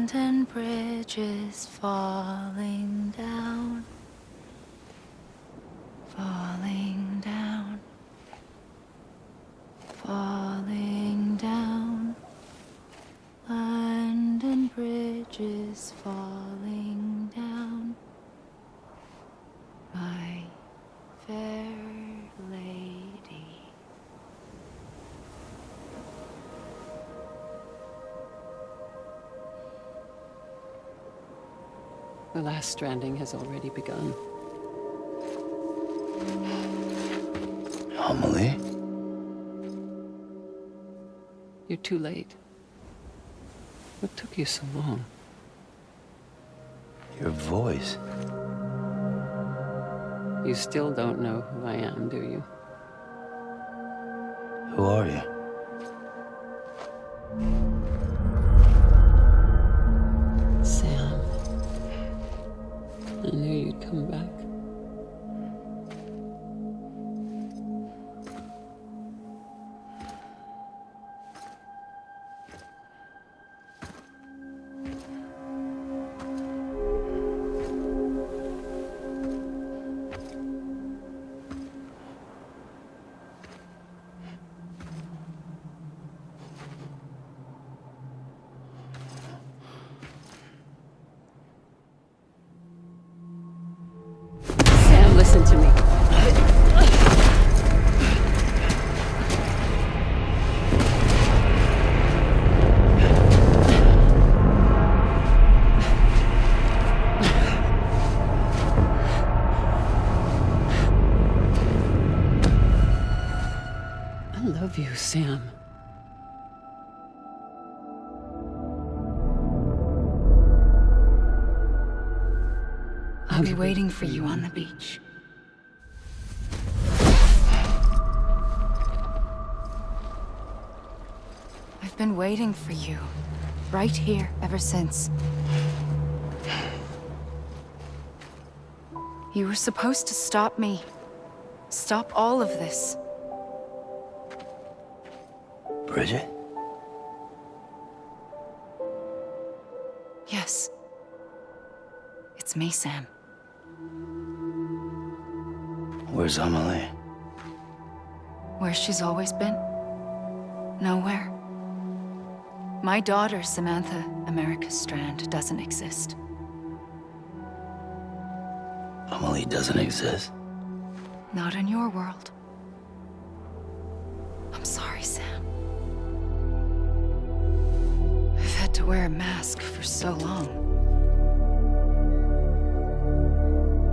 Abandoned bridges falling down. Falling down. Falling down. London Bridge is falling down. My fair lady. The last stranding has already begun. Amelie? You're too late. What took you so long? Your voice. You still don't know who I am, do you? Who are you? Sam. I knew you'd come back. Listen to me. I love you, Sam. I'll be waiting for you on the beach. I've been waiting for you, right here, ever since. You were supposed to stop me. Stop all of this. Bridget? Yes. It's me, Sam. Where's Amelie? Where she's always been. Nowhere. My daughter, Samantha America Strand, doesn't exist. Amelie doesn't exist? Not in your world. I'm sorry, Sam. I've had to wear a mask for so long.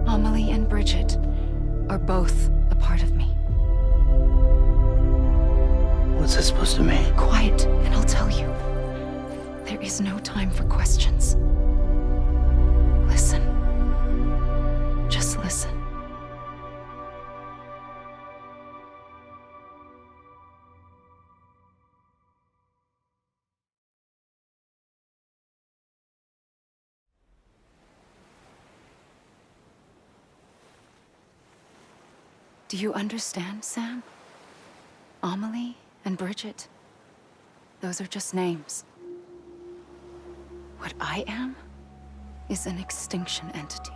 Amelie and Bridget are both a part of me. What's that supposed to mean? Quiet, and I'll tell you. There is no time for questions. Listen. Just listen. Do you understand, Sam? Amelie and Bridget, those are just names. What I am is an extinction entity.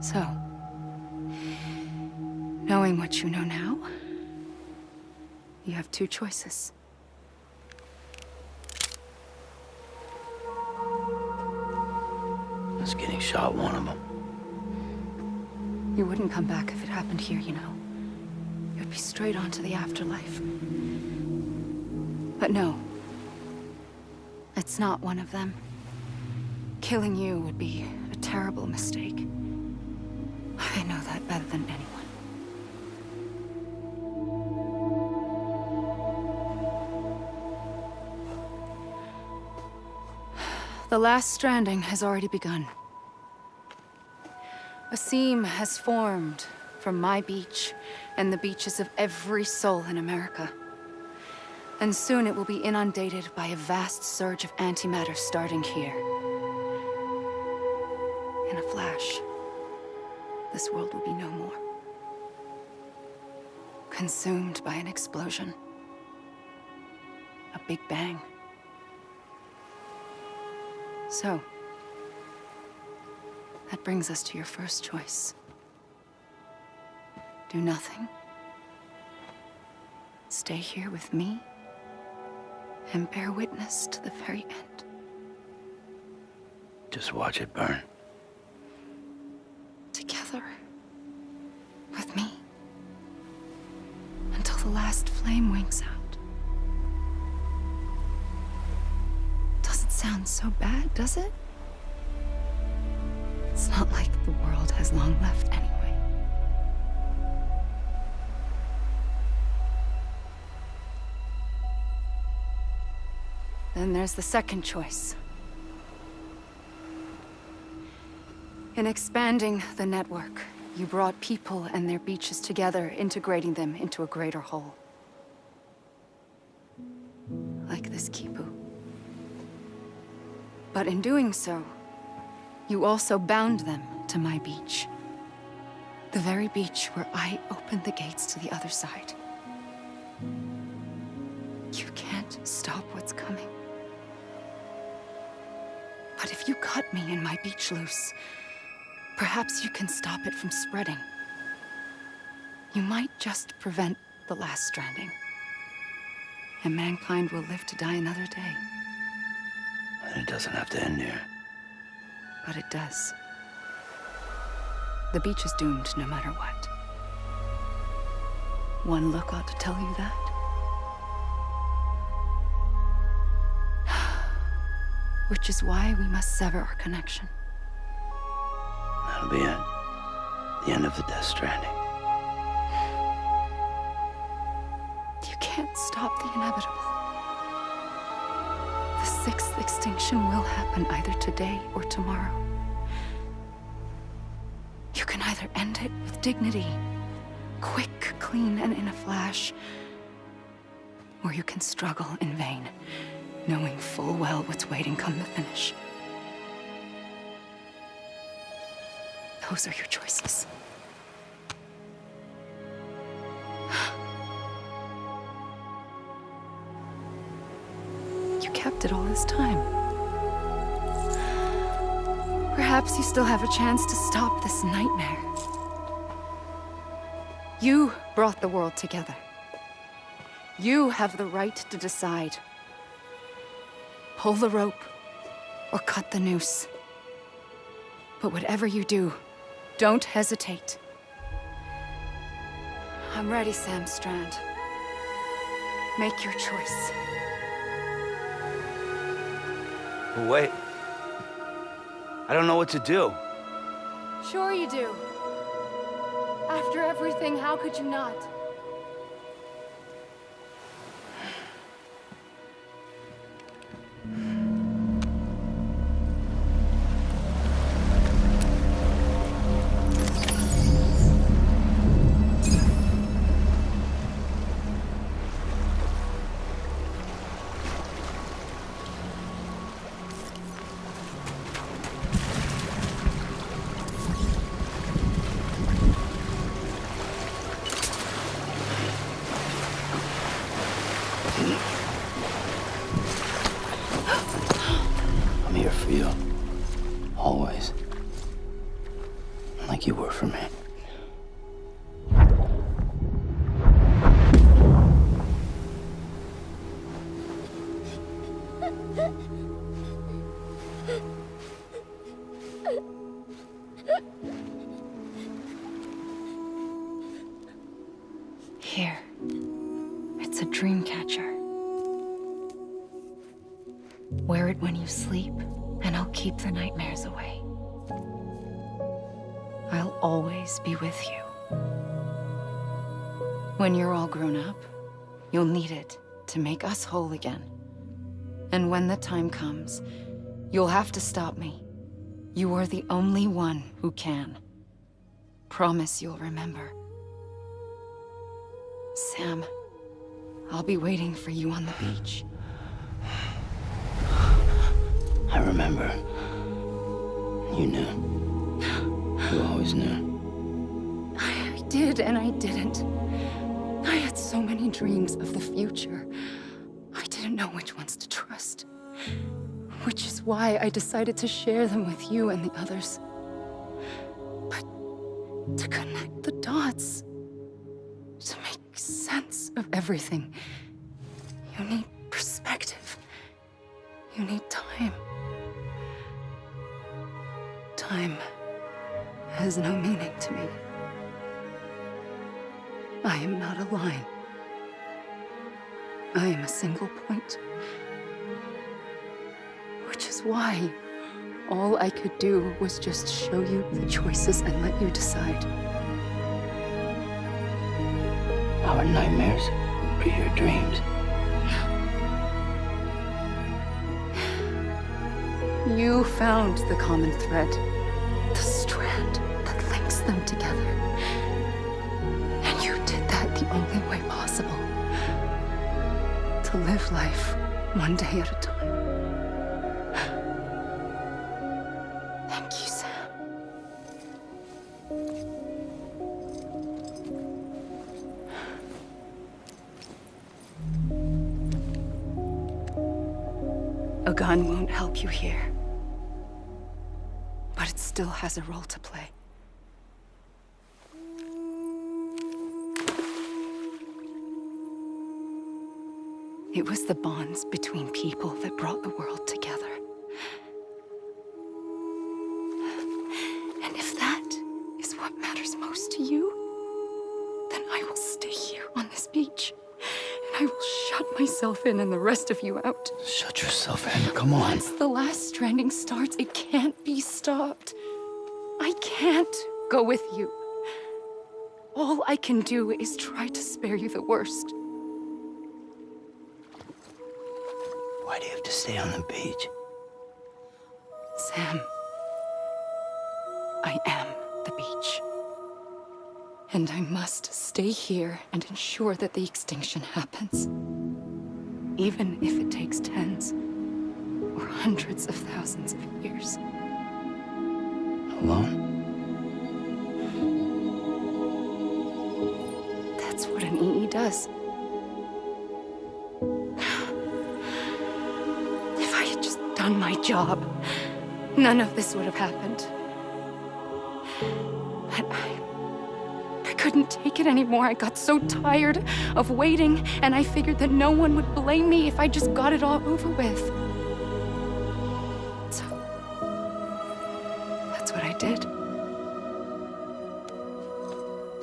So, knowing what you know now, you have two choices. Is getting shot one of them? You wouldn't come back if it happened here, you know. You'd be straight on to the afterlife. But no. It's not one of them. Killing you would be a terrible mistake. I know that better than anyone. The last stranding has already begun. A seam has formed from my beach and the beaches of every soul in America. And soon it will be inundated by a vast surge of antimatter starting here. In a flash, this world will be no more. Consumed by an explosion. A big bang. So, that brings us to your first choice. Do nothing. Stay here with me and bear witness to the very end. Just watch it burn. Together. With me. Until the last flame winks out. Doesn't sound so bad, does it? It's not like the world has long left anyway. Then there's the second choice. In expanding the network, you brought people and their beaches together, integrating them into a greater whole. Like this Kipu. But in doing so, you also bound them to my beach. The very beach where I opened the gates to the other side. You can't stop what's coming. But if you cut me and my beach loose, perhaps you can stop it from spreading. You might just prevent the last stranding. And mankind will live to die another day. And it doesn't have to end here. But it does. The beach is doomed no matter what. One look ought to tell you that. Which is why we must sever our connection. That'll be it. The end of the Death Stranding. You can't stop the inevitable. The sixth extinction will happen either today or tomorrow. You can either end it with dignity, quick, clean, and in a flash, or you can struggle in vain, knowing full well what's waiting come the finish. Those are your choices. You kept it all this time. Perhaps you still have a chance to stop this nightmare. You brought the world together. You have the right to decide. Pull the rope, or cut the noose. But whatever you do, don't hesitate. I'm ready, Sam Strand. Make your choice. But wait. I don't know what to do. Sure you do. After everything, how could you not? I'm here for you. Always. Like you were for me. Here. It's a dream catcher. Wear it when you sleep, and I'll keep the nightmares away. I'll always be with you. When you're all grown up, you'll need it to make us whole again. And when the time comes, you'll have to stop me. You are the only one who can. Promise you'll remember. Sam, I'll be waiting for you on the beach. I remember. You knew. You always knew. I did and I didn't. I had so many dreams of the future. I didn't know which ones to trust. Which is is why I decided to share them with you and the others. But to connect the dots, to make sense of everything, you need perspective. You need time. Time has no meaning to me. I am not a line. I am a single point. Which is why all I could do was just show you the choices and let you decide. Our nightmares are your dreams. You found the common thread, the strand that links them together. And you did that the only way possible. To live life one day at a time. Thank you, Sam. A gun won't help you here. But it still has a role to play. It was the bonds between people that brought the world together. And if that is what matters most to you, then I will stay here on this beach. And I will shut myself in and the rest of you out. Shut yourself in, come on. Once the last stranding starts, it can't be stopped. I can't go with you. All I can do is try to spare you the worst. Why do you have to stay on the beach? Sam, I am the beach. And I must stay here and ensure that the extinction happens. Even if it takes tens or hundreds of thousands of years. Alone? That's what an EE does. If I had just done my job, none of this would have happened. But I couldn't take it anymore. I got so tired of waiting, and I figured that no one would blame me if I just got it all over with. So, that's what I did.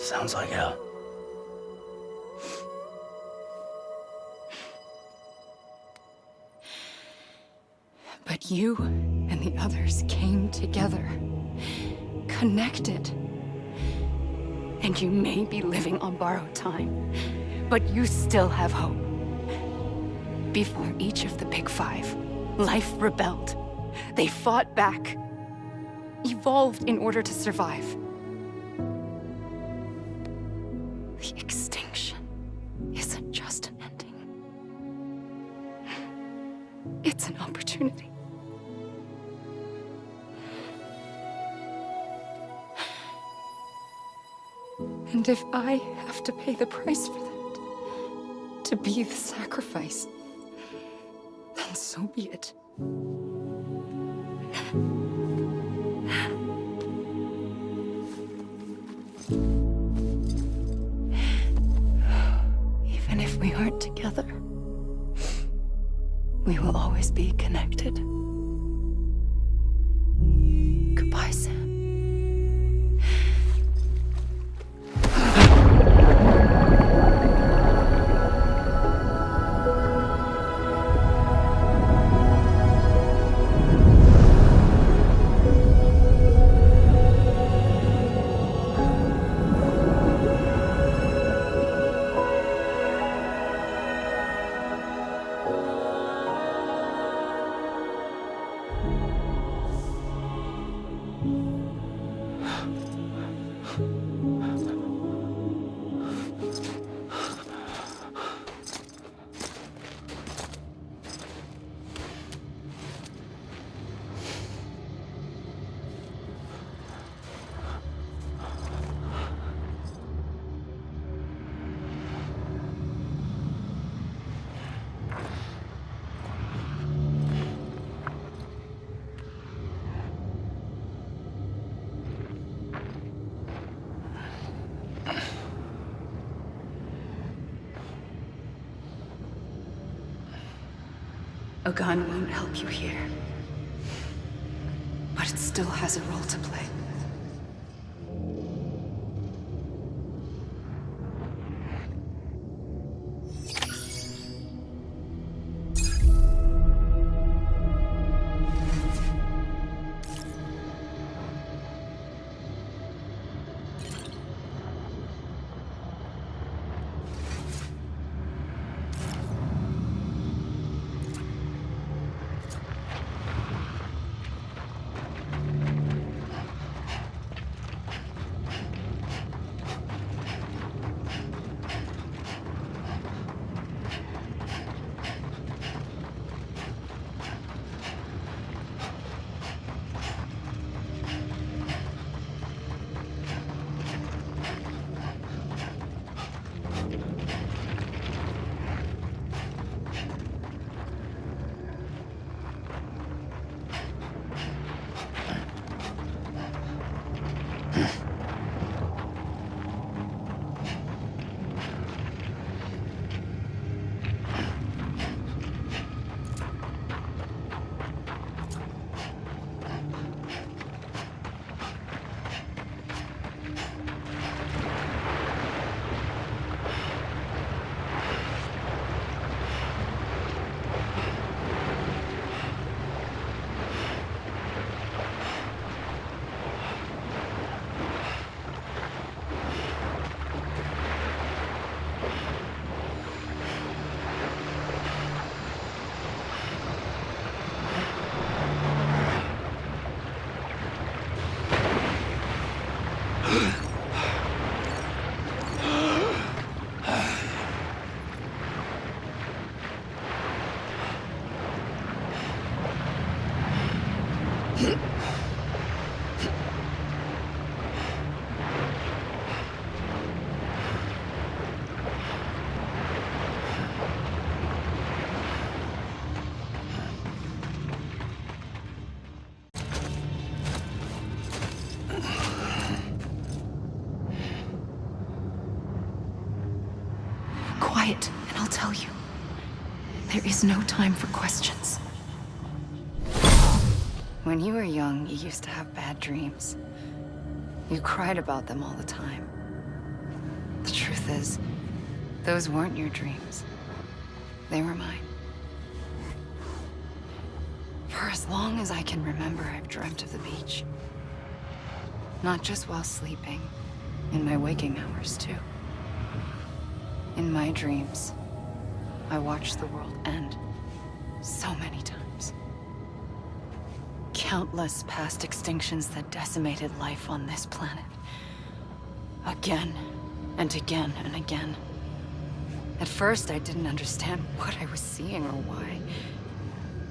Sounds like hell. But you and the others came together, connected. And you may be living on borrowed time, but you still have hope. Before each of the Big Five, life rebelled. They fought back, evolved in order to survive. The extinction isn't just an ending. It's an opportunity. And if I have to pay the price for that, to be the sacrifice, then so be it. Even if we aren't together, we will always be connected. Goodbye, Sam. A gun won't help you here. But it still has a role to play. Quiet, and I'll tell you. There is no time for questions. When you were young, you used to have bad dreams. You cried about them all the time. The truth is, those weren't your dreams. They were mine. For as long as I can remember, I've dreamt of the beach. Not just while sleeping, in my waking hours, too. In my dreams, I watched the world end so many times. Countless past extinctions that decimated life on this planet. Again, and again, and again. At first, I didn't understand what I was seeing or why.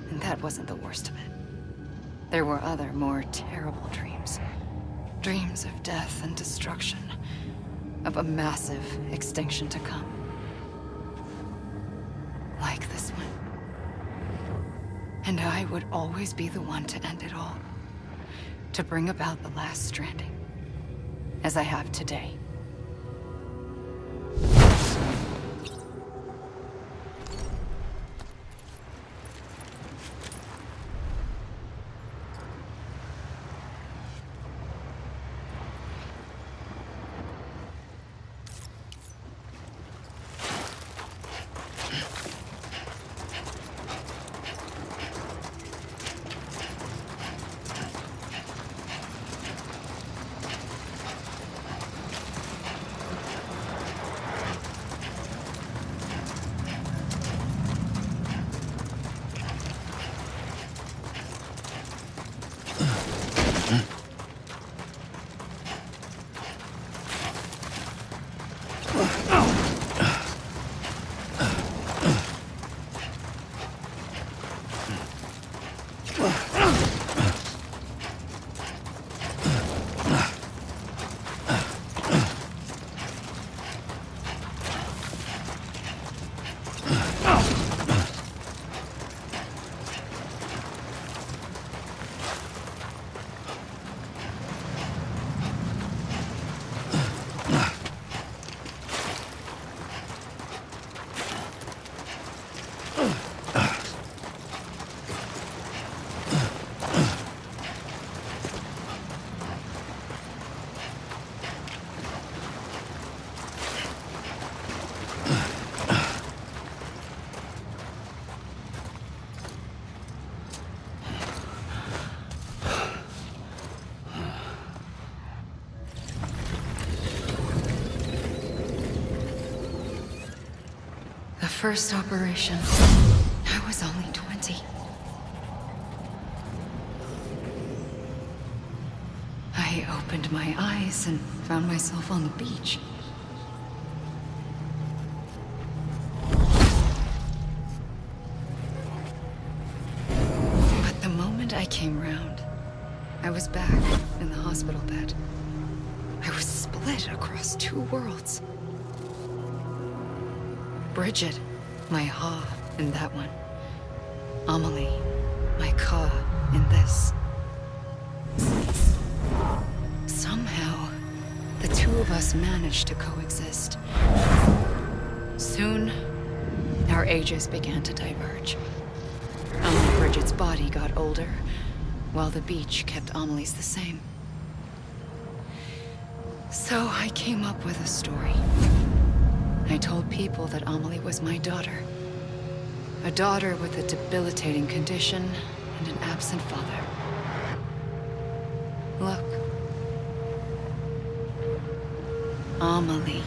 And that wasn't the worst of it. There were other, more terrible dreams. Dreams of death and destruction. Of a massive extinction to come. Like this one. And I would always be the one to end it all. To bring about the last stranding. As I have today. first operation, I was only 20. I opened my eyes and found myself on the beach. But the moment I came round, I was back in the hospital bed. I was split across two worlds. Bridget, my Ha in that one. Amelie, my Ka in this. Somehow, the two of us managed to coexist. Soon, our ages began to diverge. Only Bridget's body got older, while the beach kept Amelie's the same. So I came up with a story. I told people that Amelie was my daughter. A daughter with a debilitating condition and an absent father. Look. Amelie.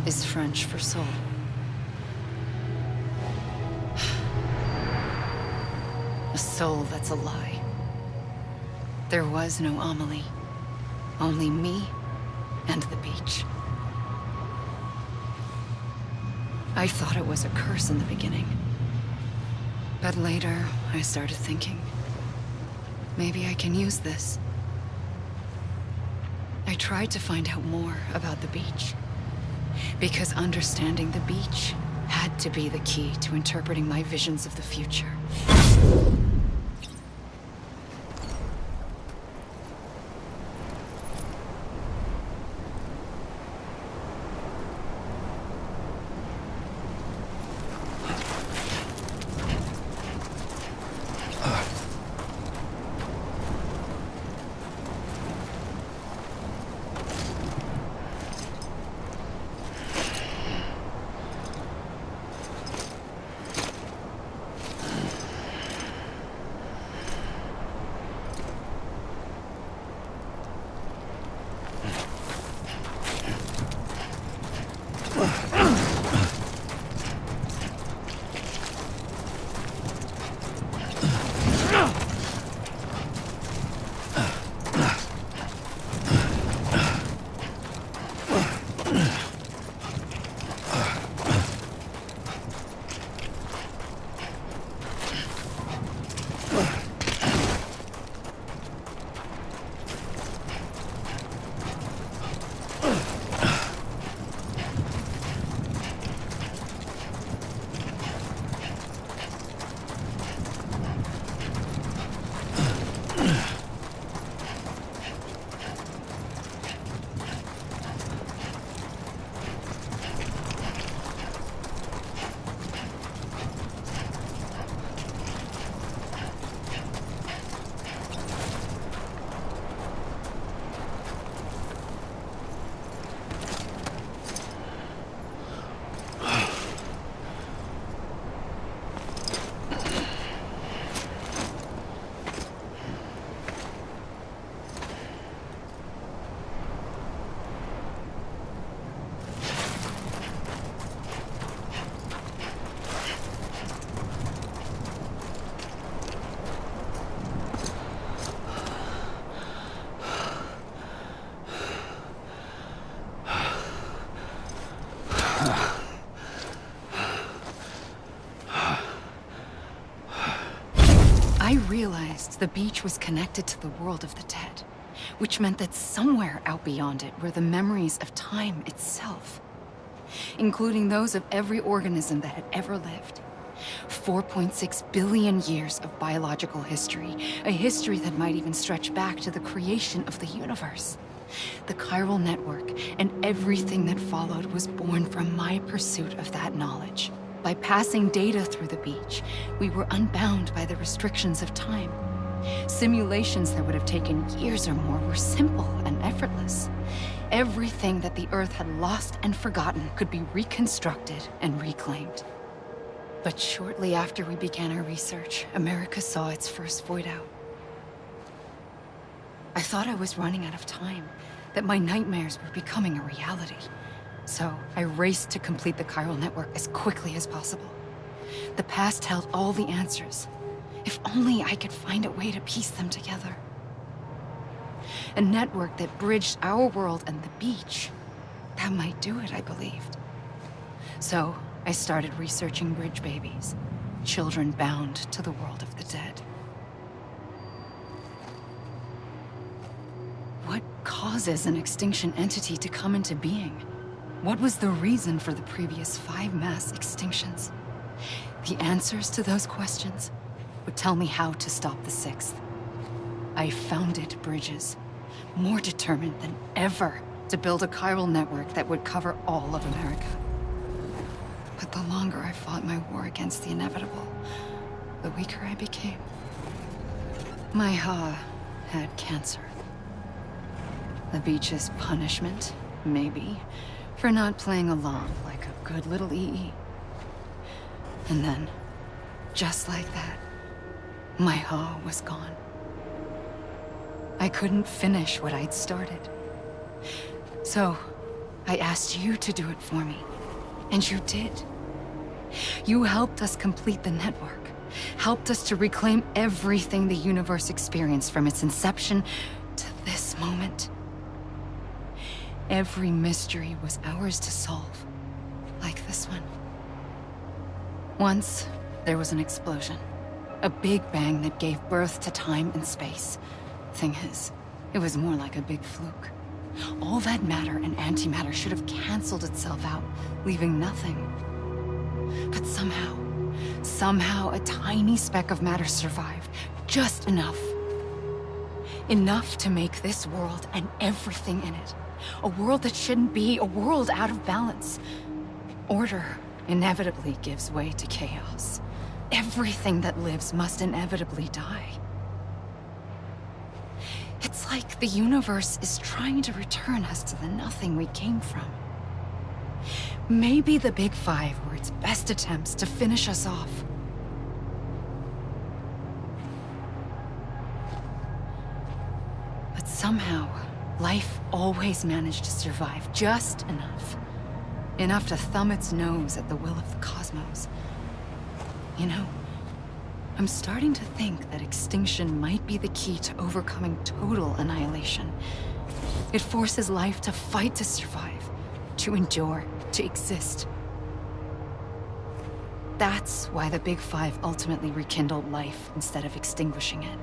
Is French for soul. A soul that's a lie. There was no Amelie. Only me and the beach. I thought it was a curse in the beginning. But later, I started thinking, maybe I can use this. I tried to find out more about the beach. Because understanding the beach had to be the key to interpreting my visions of the future. I realized the beach was connected to the world of the dead, which meant that somewhere out beyond it were the memories of time itself, including those of every organism that had ever lived. 4.6 billion years of biological history, a history that might even stretch back to the creation of the universe. The chiral network and everything that followed was born from my pursuit of that knowledge. By passing data through the beach, we were unbound by the restrictions of time. Simulations that would have taken years or more were simple and effortless. Everything that the Earth had lost and forgotten could be reconstructed and reclaimed. But shortly after we began our research, America saw its first void out. I thought I was running out of time, that my nightmares were becoming a reality. So I raced to complete the chiral network as quickly as possible. The past held all the answers. If only I could find a way to piece them together. A network that bridged our world and the beach. That might do it, I believed. So I started researching bridge babies, children bound to the world of the dead. What causes an extinction entity to come into being? What was the reason for the previous 5 mass extinctions? The answers to those questions would tell me how to stop the 6th. I founded bridges, more determined than ever to build a chiral network that would cover all of America. But the longer I fought my war against the inevitable, the weaker I became. My Ha had cancer. The beach's punishment, maybe, for not playing along like a good little EE. And then, just like that, my Ha was gone. I couldn't finish what I'd started. So, I asked you to do it for me. And you did. You helped us complete the network. Helped us to reclaim everything the universe experienced from its inception to this moment. Every mystery was ours to solve. Like this one. Once, there was an explosion. A big bang that gave birth to time and space. Thing is, it was more like a big fluke. All that matter and antimatter should have canceled itself out, leaving nothing. But somehow a tiny speck of matter survived. Just enough. Enough to make this world and everything in it. A world that shouldn't be, a world out of balance. Order inevitably gives way to chaos. Everything that lives must inevitably die. It's like the universe is trying to return us to the nothing we came from. Maybe the Big Five were its best attempts to finish us off. But somehow, life always managed to survive just enough. Enough to thumb its nose at the will of the cosmos. You know, I'm starting to think that extinction might be the key to overcoming total annihilation. It forces life to fight to survive, to endure, to exist. That's why the Big Five ultimately rekindled life instead of extinguishing it.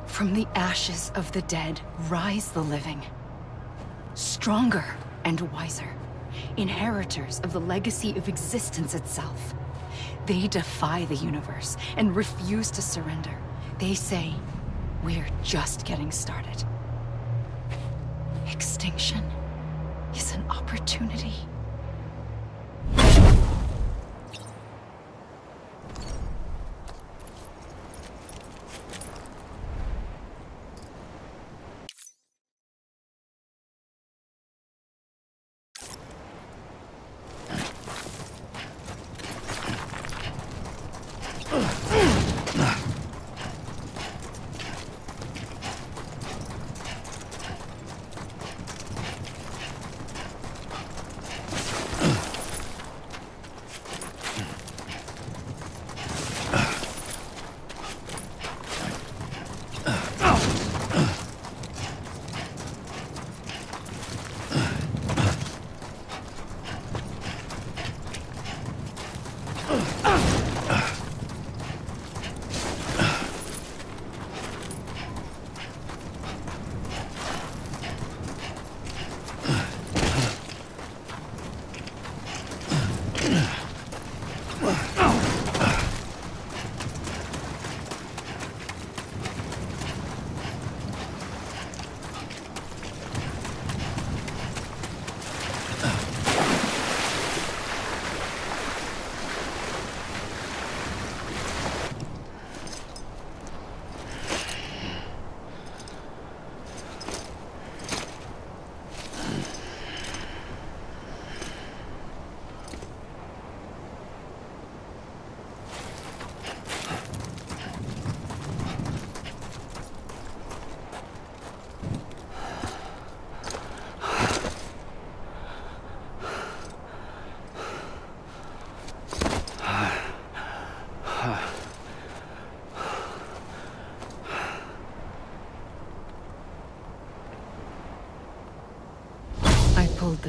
From the ashes of the dead rise the living. Stronger and wiser. Inheritors of the legacy of existence itself. They defy the universe and refuse to surrender. They say, we're just getting started. Extinction is an opportunity.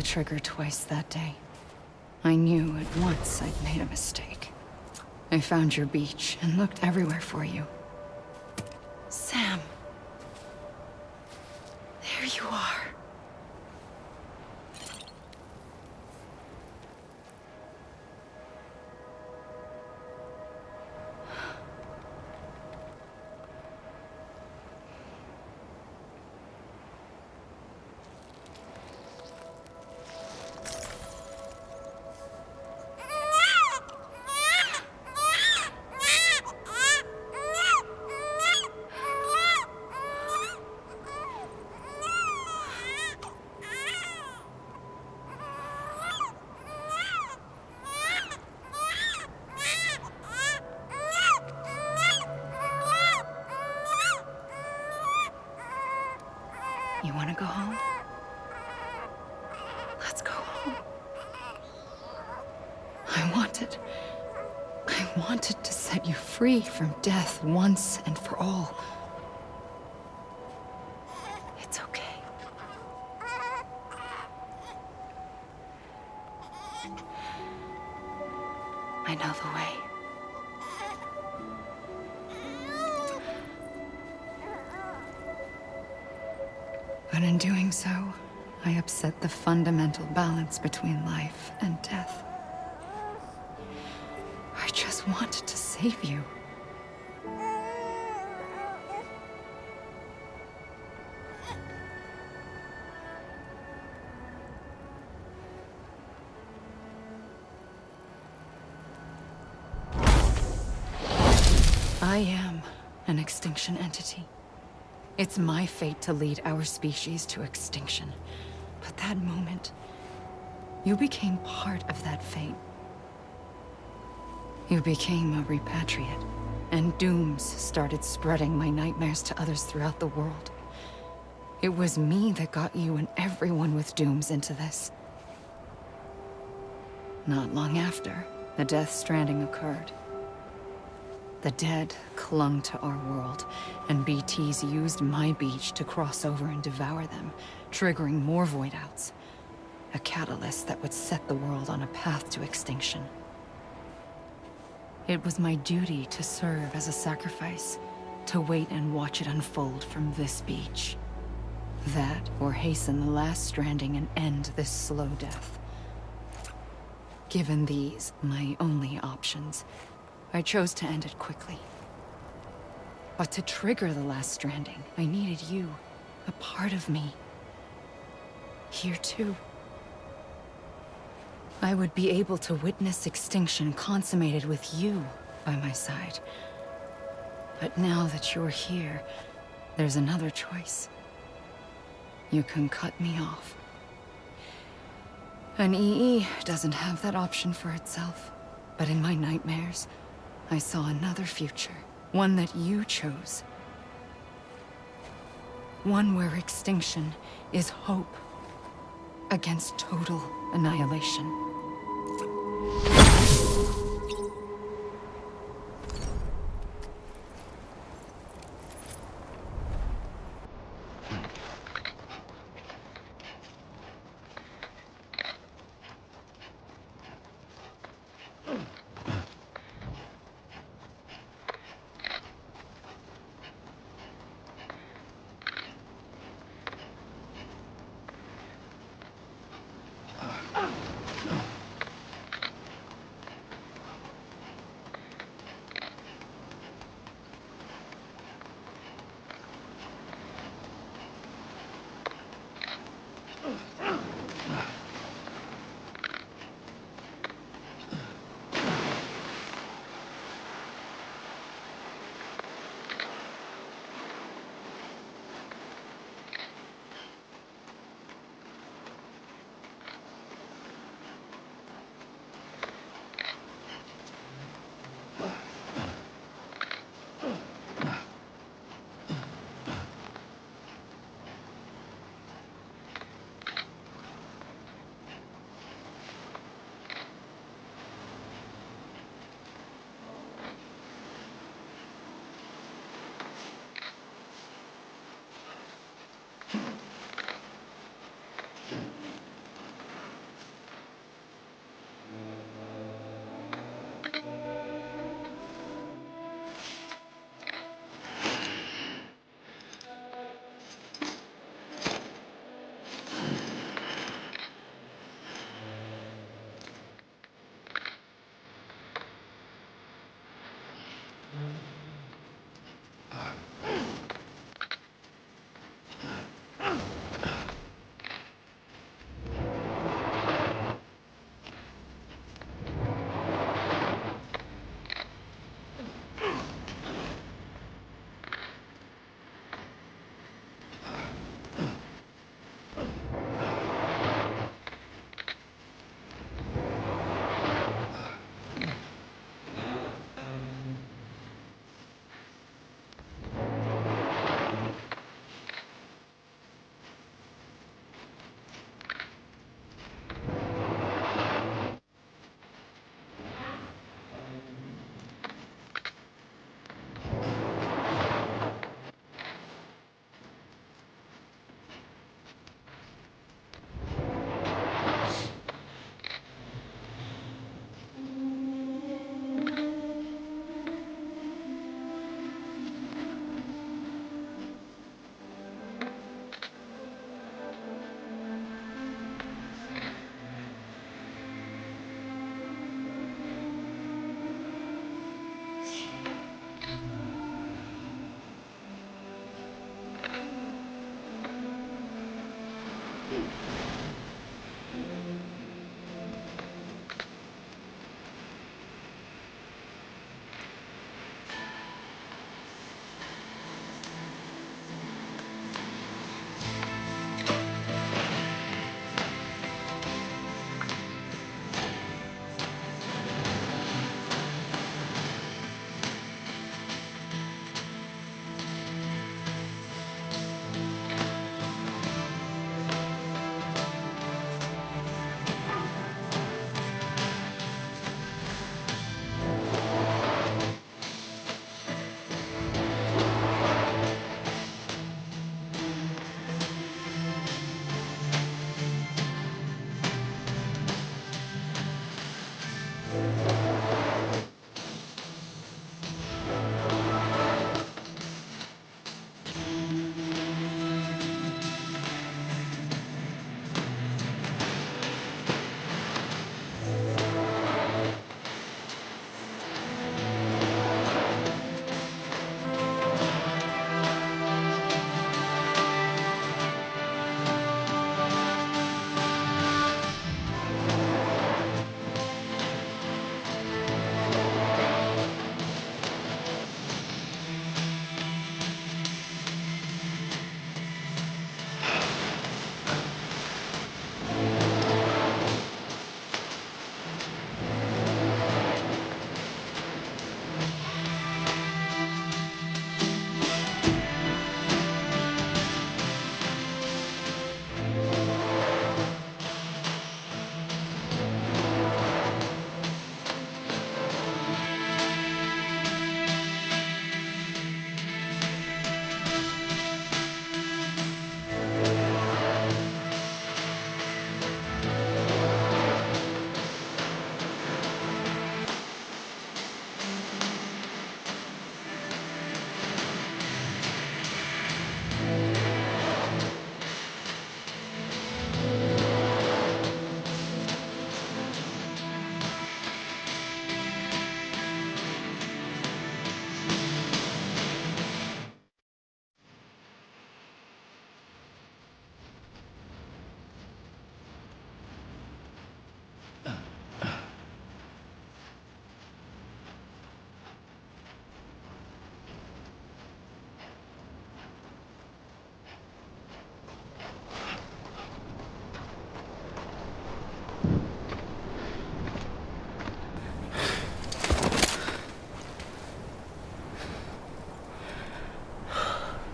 trigger twice that day. I knew at once I'd made a mistake. I found your beach and looked everywhere for you. Sam. There you are. You want to go home? Let's go home. I wanted to set you free from death once and for all. It's okay. I know the way. But in doing so, I upset the fundamental balance between life and death. I just wanted to save you. I am an extinction entity. It's my fate to lead our species to extinction. But that moment, you became part of that fate. You became a repatriate, and dooms started spreading my nightmares to others throughout the world. It was me that got you and everyone with dooms into this. Not long after, the Death Stranding occurred. The dead clung to our world, and BTs used my beach to cross over and devour them, triggering more void outs. A catalyst that would set the world on a path to extinction. It was my duty to serve as a sacrifice, to wait and watch it unfold from this beach. That, or hasten the last stranding and end this slow death. Given these, my only options, I chose to end it quickly. But to trigger the last stranding, I needed you, a part of me. Here too. I would be able to witness extinction consummated with you by my side. But now that you're here, there's another choice. You can cut me off. An EE doesn't have that option for itself. But in my nightmares, I saw another future. One that you chose. One where extinction is hope against total annihilation.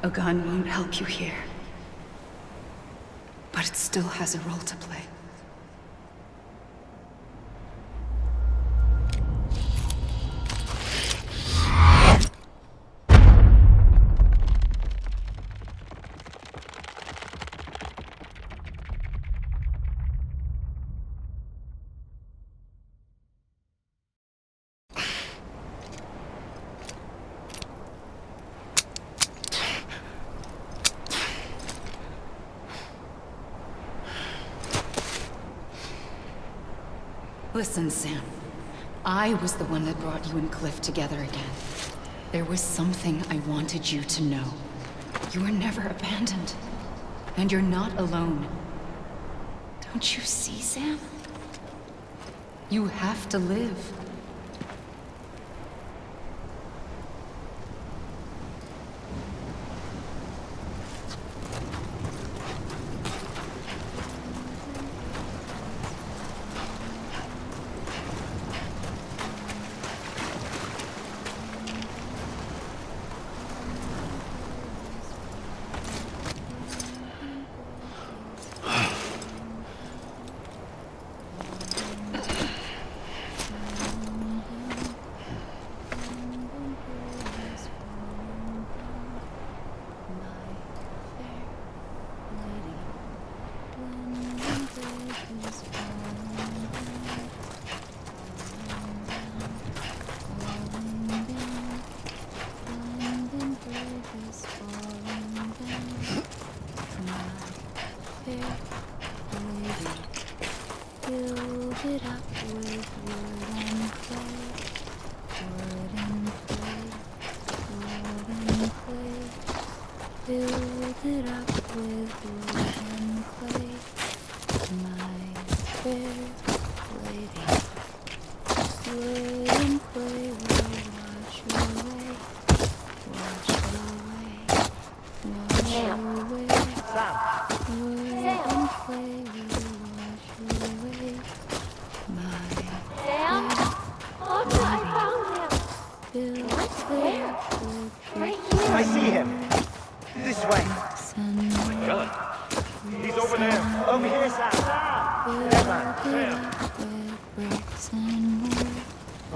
A gun won't help you here. But it still has a role to play. Listen, Sam. I was the one that brought you and Cliff together again. There was something I wanted you to know. You were never abandoned. And you're not alone. Don't you see, Sam? You have to live. I see him. This way. Oh my God. He's over there. Over here, Sam. There, man.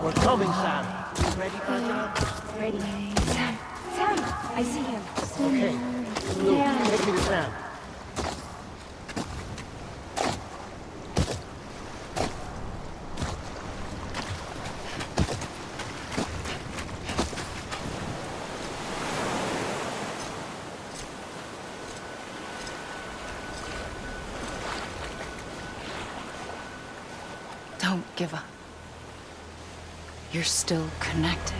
We're coming, Sam. You ready for a job? Ready. Sam. Sam. I see him. Okay. Luke, take me to Sam. give up. You're still connected.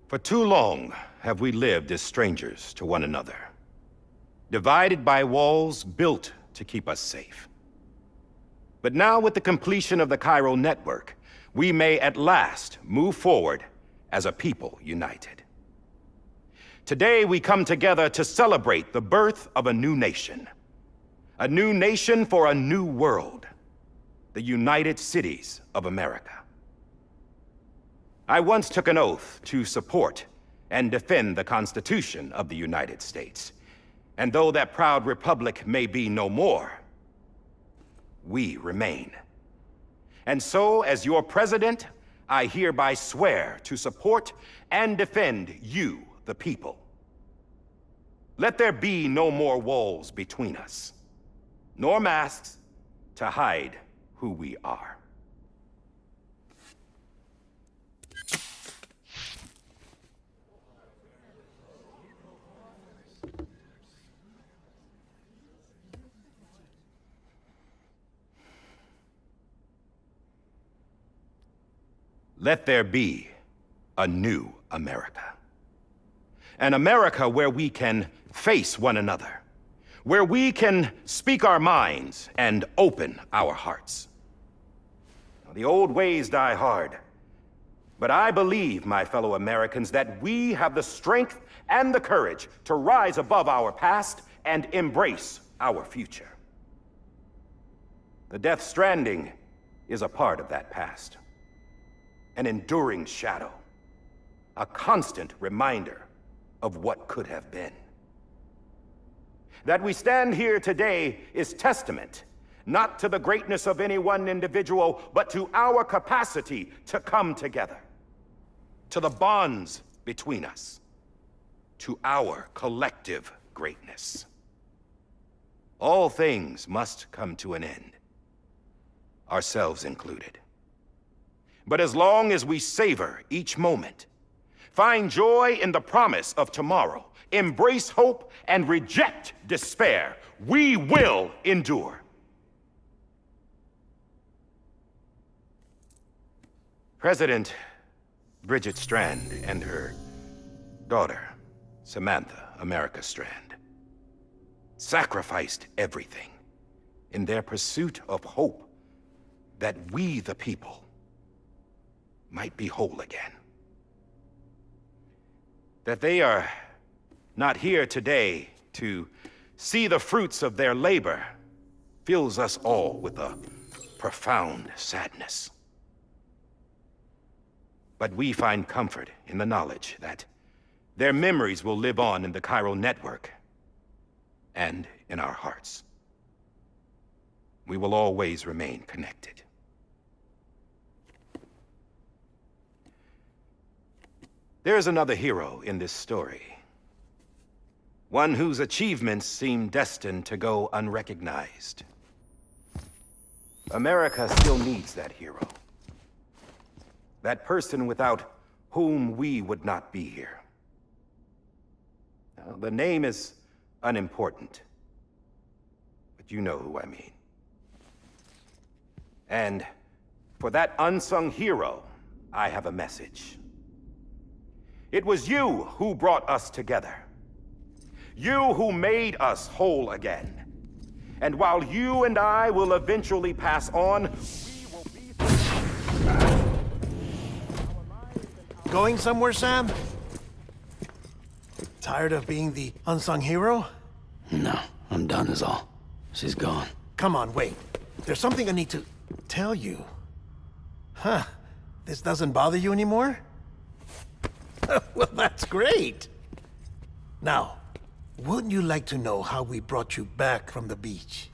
For too long have we lived as strangers to one another, divided by walls built to keep us safe. But now, with the completion of the chiral network, we may at last move forward as a people united. Today, we come together to celebrate the birth of a new nation. A new nation for a new world. The United Cities of America. I once took an oath to support and defend the Constitution of the United States. And though that proud republic may be no more, we remain. And so, as your president, I hereby swear to support and defend you, the people. Let there be no more walls between us, nor masks to hide who we are. Let there be a new America. An America where we can face one another, where we can speak our minds and open our hearts. The old ways die hard, but I believe, my fellow Americans, that we have the strength and the courage to rise above our past and embrace our future. The Death Stranding is a part of that past. An enduring shadow, a constant reminder of what could have been. That we stand here today is testament, not to the greatness of any one individual, but to our capacity to come together, to the bonds between us, to our collective greatness. All things must come to an end, ourselves included. But as long as we savor each moment, find joy in the promise of tomorrow, embrace hope, and reject despair, we will endure. President Bridget Strand and her daughter, Samantha America Strand, sacrificed everything in their pursuit of hope that we, the people, might be whole again. That they are not here today to see the fruits of their labor fills us all with a profound sadness. But we find comfort in the knowledge that their memories will live on in the chiral network and in our hearts. We will always remain connected. There's another hero in this story. One whose achievements seem destined to go unrecognized. America still needs that hero. That person without whom we would not be here. Now, the name is unimportant, but you know who I mean. And for that unsung hero, I have a message. It was you who brought us together. You who made us whole again. And while you and I will eventually pass on, we will be... Going somewhere, Sam? Tired of being the unsung hero? No, I'm done is all. She's gone. Come on, wait. There's something I need to tell you. Huh. This doesn't bother you anymore? Well, that's great. Now, wouldn't you like to know how we brought you back from the beach?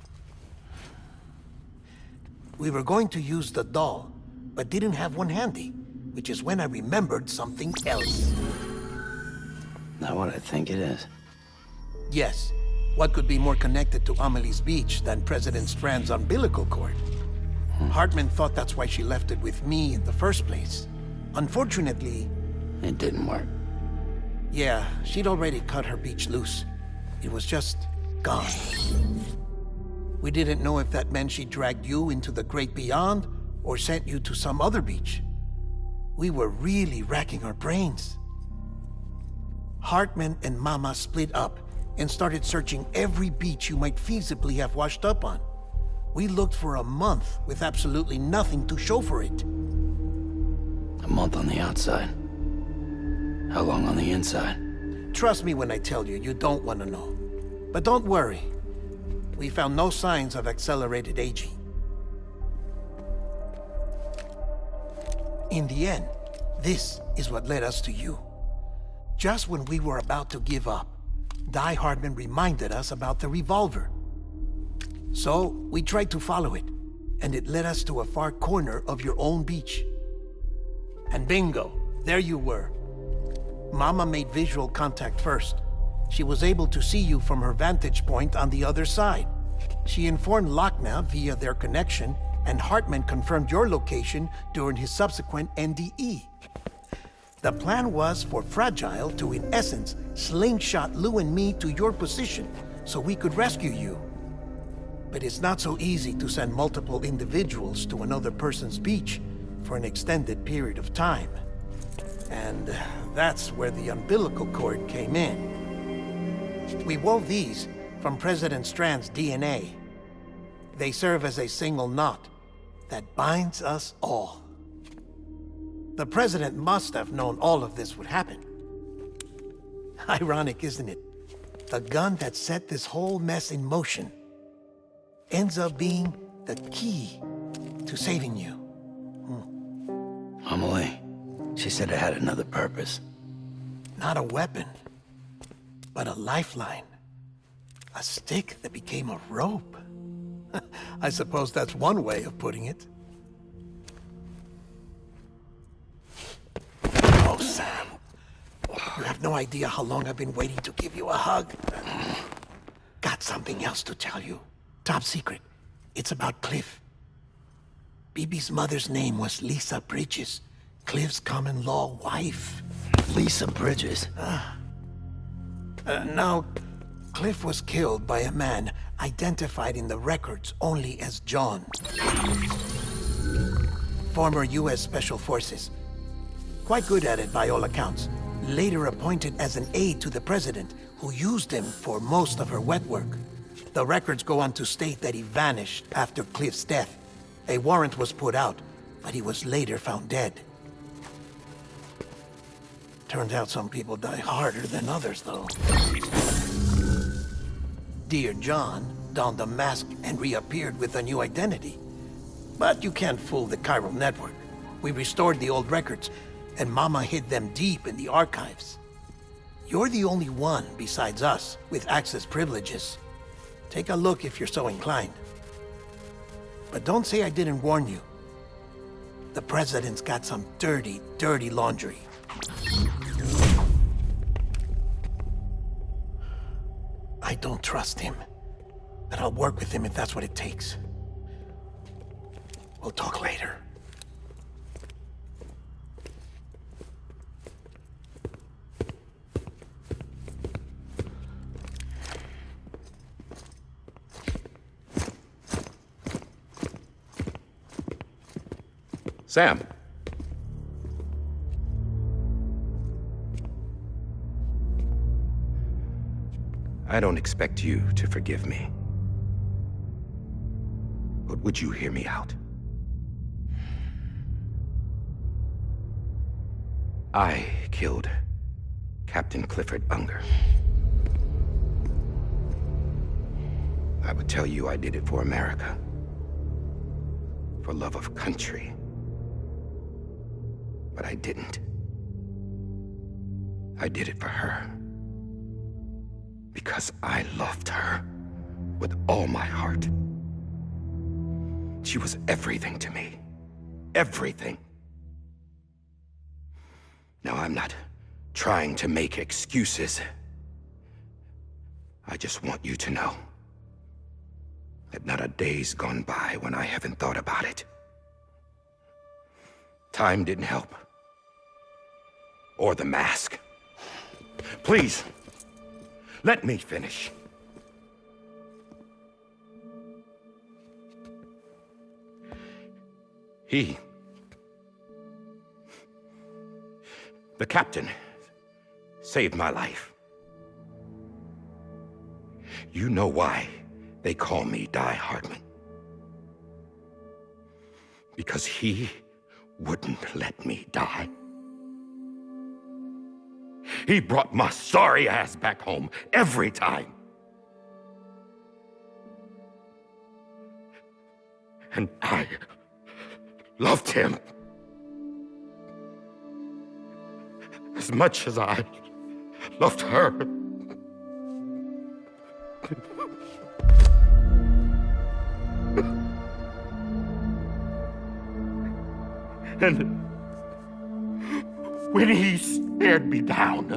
We were going to use the doll, but didn't have one handy, which is when I remembered something else. Not what I think it is. Yes. What could be more connected to Amelie's beach than President Strand's umbilical cord? Hartman thought that's why she left it with me in the first place. Unfortunately... It didn't work. Yeah, she'd already cut her beach loose. It was just gone. We didn't know if that meant she dragged you into the great beyond or sent you to some other beach. We were really racking our brains. Hartman and Mama split up and started searching every beach you might feasibly have washed up on. We looked for a month with absolutely nothing to show for it. A month on the outside. How long on the inside? Trust me when I tell you, you don't want to know. But don't worry. We found no signs of accelerated aging. In the end, this is what led us to you. Just when we were about to give up, Die Hardman reminded us about the revolver. So, we tried to follow it, and it led us to a far corner of your own beach. And bingo, there you were. Mama made visual contact first. She was able to see you from her vantage point on the other side. She informed Lochner via their connection, and Hartman confirmed your location during his subsequent NDE. The plan was for Fragile to, in essence, slingshot Lou and me to your position so we could rescue you. But it's not so easy to send multiple individuals to another person's beach for an extended period of time. And that's where the umbilical cord came in. We wove these from President Strand's DNA. They serve as a single knot that binds us all. The President must have known all of this would happen. Ironic, isn't it? The gun that set this whole mess in motion ends up being the key to saving you. Amelie, she said it had another purpose. Not a weapon, but a lifeline. A stick that became a rope. I suppose that's one way of putting it. Oh, Sam. You have no idea how long I've been waiting to give you a hug. Got something else to tell you. Top secret. It's about Cliff. Bibi's mother's name was Lisa Bridges, Cliff's common-law wife. Lisa Bridges? Now, Cliff was killed by a man identified in the records only as John. Former U.S. Special Forces. Quite good at it by all accounts. Later appointed as an aide to the president, who used him for most of her wet work. The records go on to state that he vanished after Cliff's death. A warrant was put out, but he was later found dead. Turned out some people die harder than others, though. Dear John donned a mask and reappeared with a new identity. But you can't fool the chiral network. We restored the old records, and Mama hid them deep in the archives. You're the only one, besides us, with access privileges. Take a look if you're so inclined. But don't say I didn't warn you. The President's got some dirty, dirty laundry. I don't trust him. But I'll work with him if that's what it takes. We'll talk later. Sam. I don't expect you to forgive me. But would you hear me out? I killed Captain Clifford Unger. I would tell you I did it for America. For love of country. But I didn't. I did it for her. Because I loved her with all my heart. She was everything to me. Everything. Now, I'm not trying to make excuses. I just want you to know that not a day's gone by when I haven't thought about it. Time didn't help. Or the mask. Please, let me finish. The captain, saved my life. You know why they call me Die Hardman. Because he wouldn't let me die. He brought my sorry ass back home every time. And I loved him as much as I loved her. And when he stared me down,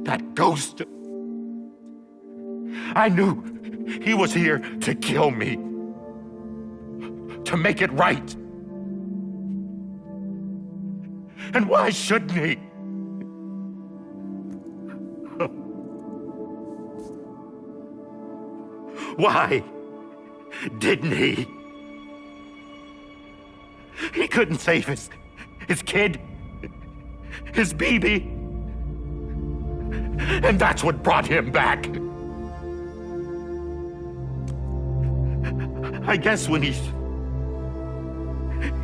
that ghost, I knew he was here to kill me, to make it right. And why shouldn't he? Why didn't he? He couldn't save his kid, his baby. And that's what brought him back. I guess when he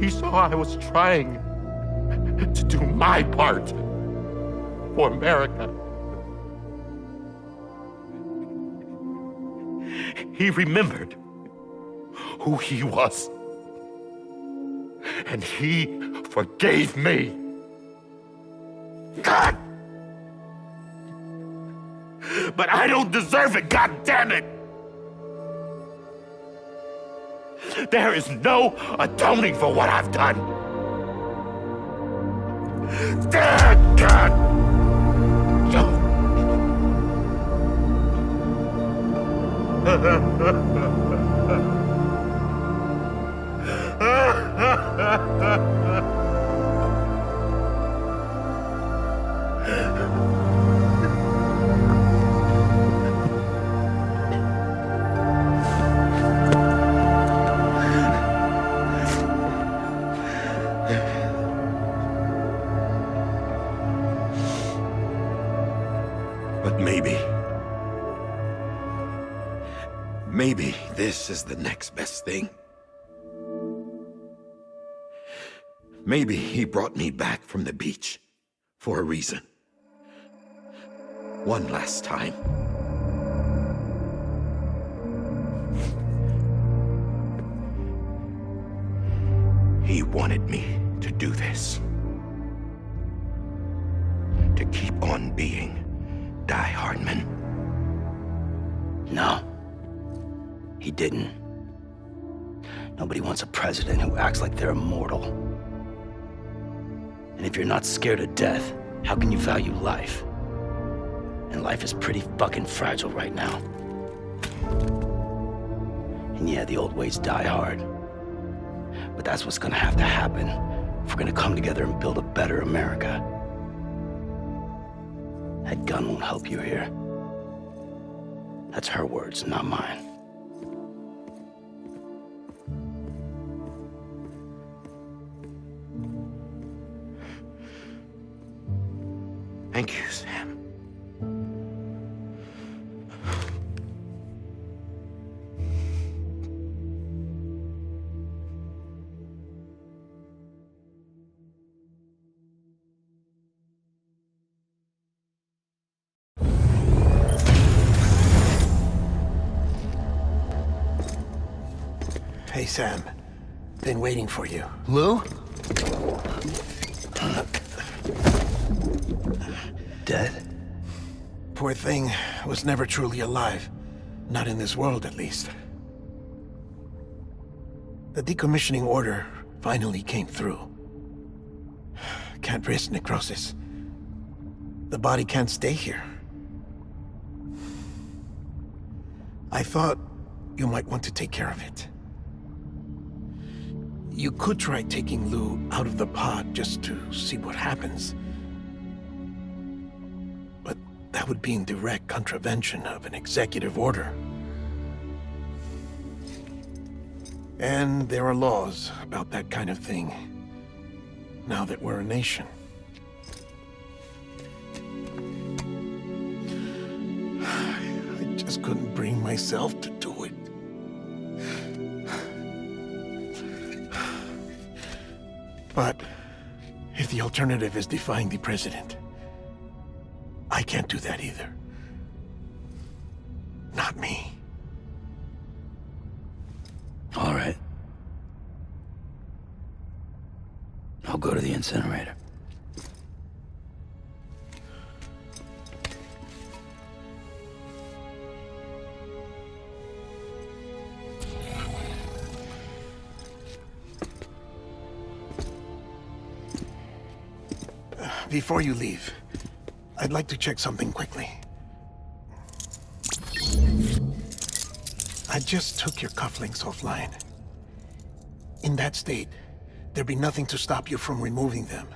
saw I was trying to do my part for America, he remembered who he was. And he forgave me. God! But I don't deserve it, God damn it! There is no atoning for what I've done. God! But maybe this is the next best thing. Maybe he brought me back from the beach for a reason. One last time. He wanted me to do this. To keep on being Die Hardman. No. He didn't. Nobody wants a president who acts like they're immortal. And if you're not scared of death, how can you value life? And life is pretty fucking fragile right now. And yeah, the old ways die hard. But that's what's gonna have to happen if we're gonna come together and build a better America. That gun won't help you here. That's her words, not mine. Thank you, Sam. Hey, Sam. Been waiting for you. Lou? Dead? Poor thing was never truly alive. Not in this world, at least. The decommissioning order finally came through. Can't risk necrosis. The body can't stay here. I thought you might want to take care of it. You could try taking Lou out of the pod just to see what happens. But that would be in direct contravention of an executive order. And there are laws about that kind of thing, now that we're a nation. I just couldn't bring myself to do it. But if the alternative is defying the president, I can't do that either. Not me. All right. I'll go to the incinerator. Before you leave, I'd like to check something quickly. I just took your cufflinks offline. In that state, there'd be nothing to stop you from removing them.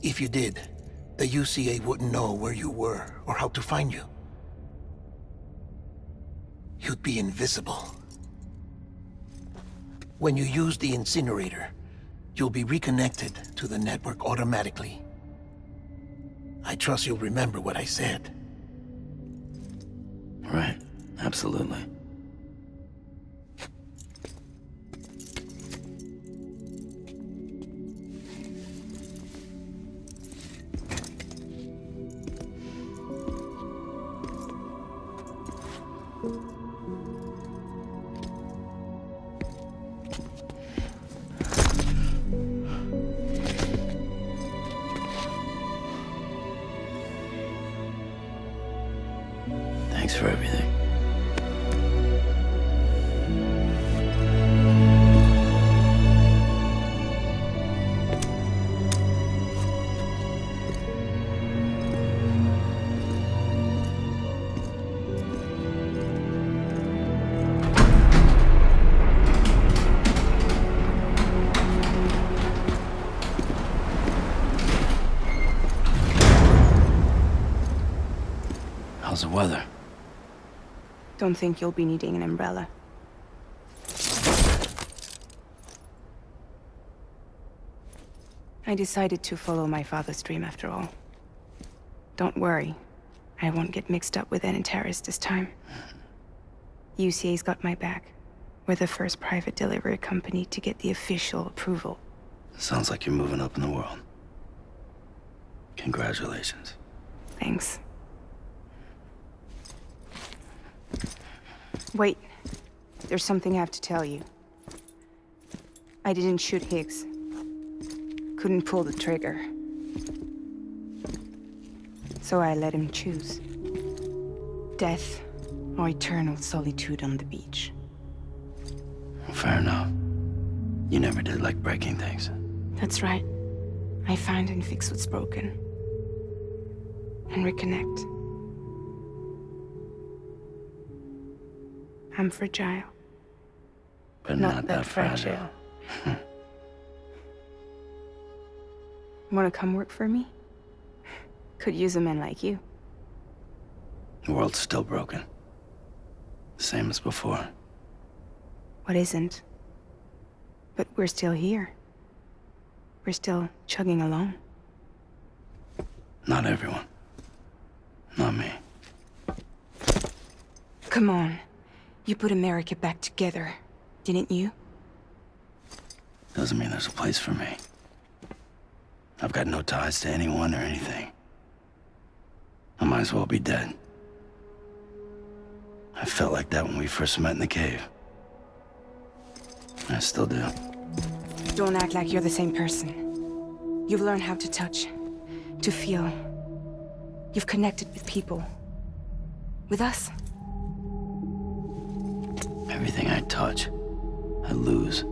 If you did, the UCA wouldn't know where you were or how to find you. You'd be invisible. When you use the incinerator, you'll be reconnected to the network automatically. I trust you'll remember what I said. Right, absolutely. Thanks for everything. How's the weather? Don't think you'll be needing an umbrella. I decided to follow my father's dream after all. Don't worry, I won't get mixed up with any terrorists this time. UCA's got my back. We're the first private delivery company to get the official approval. Sounds like you're moving up in the world. Congratulations. Thanks. Wait, there's something I have to tell you. I didn't shoot Higgs. Couldn't pull the trigger. So I let him choose. Death or eternal solitude on the beach. Fair enough. You never did like breaking things. That's right. I find and fix what's broken. and reconnect. I'm fragile. But not that fragile. Wanna come work for me? Could use a man like you. The world's still broken. Same as before. What isn't? But we're still here. We're still chugging along. Not everyone. Not me. Come on. You put America back together, didn't you? Doesn't mean there's a place for me. I've got no ties to anyone or anything. I might as well be dead. I felt like that when we first met in the cave. I still do. Don't act like you're the same person. You've learned how to touch, to feel. You've connected with people. With us. Everything I touch, I lose.